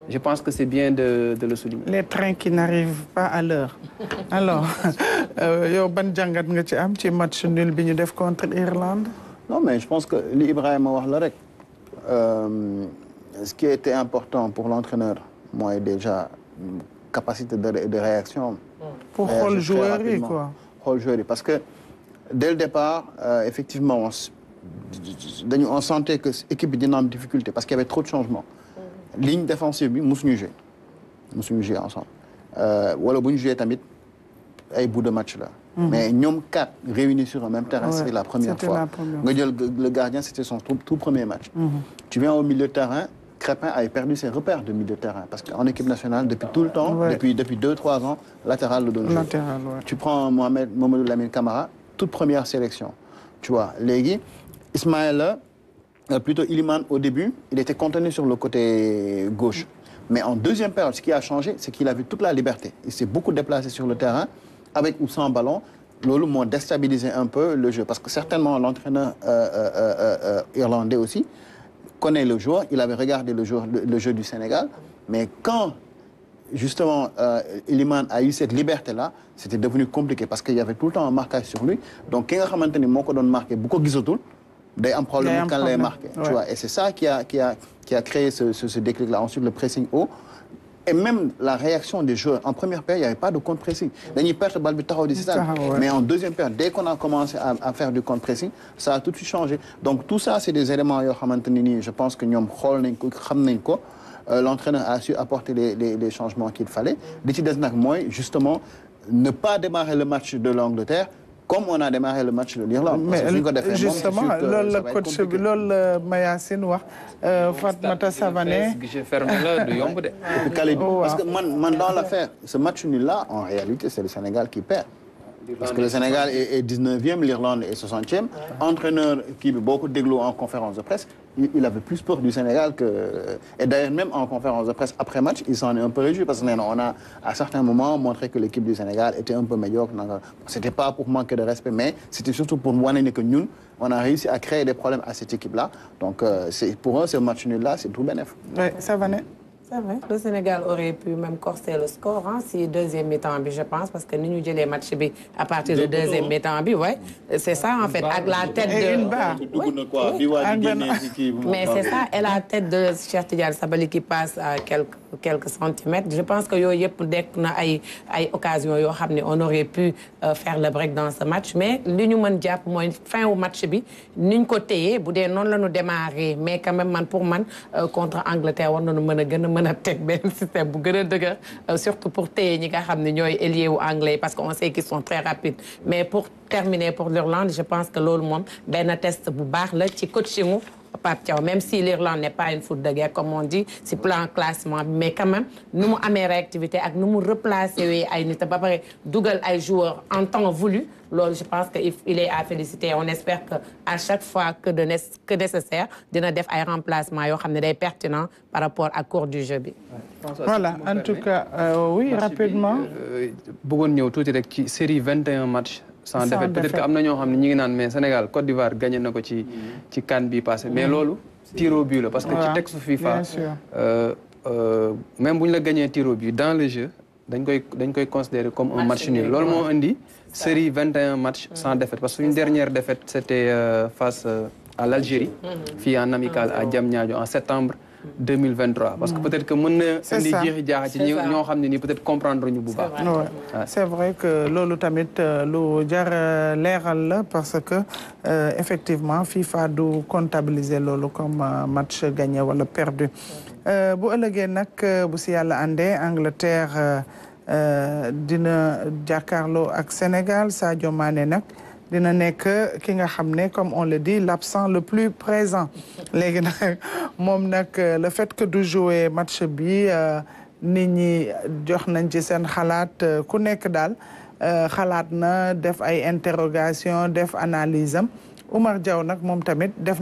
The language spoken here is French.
je pense que c'est bien de le souligner. Les trains qui n'arrivent pas à l'heure. Alors, yow ban jàngat nga ci am ci match nul bi ñu def contre l'Irlande? Non, mais je pense que l'Ibrahima wax la rek. Ce qui était important pour l'entraîneur, moi, déjà, capacité de réaction. Pour xool joueur yi quoi. Xool joueur yi parce que dès le départ, effectivement, on sentait que l'équipe était en difficulté parce qu'il y avait trop de changements. Ligne défensive, nous avons joué ensemble. Voilà, nous joué tamit ay bout de match là. Mais nous quatre réunis sur un même terrain, c'est la première fois. Le gardien, c'était son tout premier match. Tu viens au milieu de terrain, Crépin avait perdu ses repères de milieu de terrain parce qu'en équipe nationale, depuis tout le temps, depuis 2-3 ans, latéral le donne. Tu prends Mamadou Lamine Camara, toute première sélection. Tu vois, Légui, Ismaël, plutôt Iliman au début, il était contenu sur le côté gauche. Mais en deuxième période, ce qui a changé, c'est qu'il avait toute la liberté. Il s'est beaucoup déplacé sur le terrain, avec ou sans ballon. Lolo m'a déstabilisé un peu le jeu. Parce que certainement, l'entraîneur irlandais aussi connaît le joueur. Il avait regardé le jeu du Sénégal. Mais quand, justement, Iliman a eu cette liberté-là, c'était devenu compliqué. Parce qu'il y avait tout le temps un marquage sur lui. Donc, quand il a marqué beaucoup de il y a un problème quand il est marqué. Tu vois, et c'est ça qui a créé ce déclic-là. Ensuite, le pressing haut. Et même la réaction des joueurs. En première période, il n'y avait pas de contre-pressing. Mais en deuxième période, dès qu'on a commencé à faire du contre-pressing, ça a tout de suite changé. Donc tout ça, c'est des éléments, je pense que l'entraîneur a su apporter les changements qu'il fallait. Justement, ne pas démarrer le match de l'Angleterre comme on a démarré le match de l'Irlande. Mais justement, le coach Mayacine wax Fatmata Savané. Guichet fermé là de Yombe. Parce que dans l'affaire, ce match nul-là, en réalité, c'est le Sénégal qui perd. Parce que le Sénégal est 19e, l'Irlande est 60e. Entraîneur qui a beaucoup d'églot en conférence de presse, il avait plus peur du Sénégal que... Et d'ailleurs, même en conférence de presse après match, il s'en est un peu réjoui parce qu'on a, à certains moments, montré que l'équipe du Sénégal était un peu médiocre. Ce n'était pas pour manquer de respect, mais c'était surtout pour montrer que nous, on a réussi à créer des problèmes à cette équipe-là. Donc, pour eux, ce match nul-là, c'est tout bénéf. Oui, ça va, c'est vrai. Le Sénégal aurait pu même corser le score, hein, si deuxième mi-temps, je pense, parce que nous avons les matchs à partir de deuxième mi-temps. Ouais. C'est ça, en fait, avec la tête de... Mais c'est ça, et la tête de Cheikh Tidiane Sabaly qui passe à quelques centimètres. Je pense que dès qu'on a eu occasion, on aurait pu faire le break dans ce match. Mais l'Union Mondiale, pour moi, fin au match, nous avons côté, nous avons démarré, mais quand même, pour moi, contre Angleterre, on a système surtout pour téye ñi nga xam ne ñooy ailier wu anglais parce qu'on sait qu'ils sont très rapides mais pour terminer pour l'Irlande je pense que loolu moom benn test bu baax la ci coachingu Pape Thiaw même si l'Irlande n'est pas une foot de guerre comme on dit c'est plan classement mais quand même nu mu amee réactivité ak nu mu replacer ay nit ba pare dugal ay joueurs en temps voulu loolu je pense que il est à féliciter on espère que à chaque fois que nécessaire dina def ay remplacements yoo xam ne day pertinent par rapport à cours du jeu bi. Voilà en tout cas oui rapidement. bëggoon ñëw tuuti rek ci série 21 matchs. sans défaite peut-être que am na ñoo xam ne ñi ngi naan mais Sénégal Côte d'Ivoire gagné na ko ci CAN bi passé mais loolu tir au but la parce que ci texte FIFA même bu ñu la gagné tir au but dans le jeu dañ koy considérer comme un match nul loolu moo indi série 21 matchs sans défaite parce que une dernière défaite c'était face à l'Algérie fii en amical à Diamniadio en septembre 2023 parce que peut-être que mën na indi jeexi jaaxa ci ñoo xam ne nii peut-être comprendre ñu bu baax. c'est vrai que loolu tamit lu jar leeral la parce que effectivement FIFA du comptabiliser loolu comme match gagné wala perdu bu ëllëgee nag bu si yàlla àndee Angleterre dina jàkkaarloo ak Sénégal Sadio Mané nag dina nekk ki nga xam ne comme on le dit l'absent le plus présent léegi nag moom nag le fait que du jouer match bi nit ñi jox nañ ci seen xalaat ku nekk daal xalaat na def ay interrogation def analyse am Oumar Diaw nag moom tamit def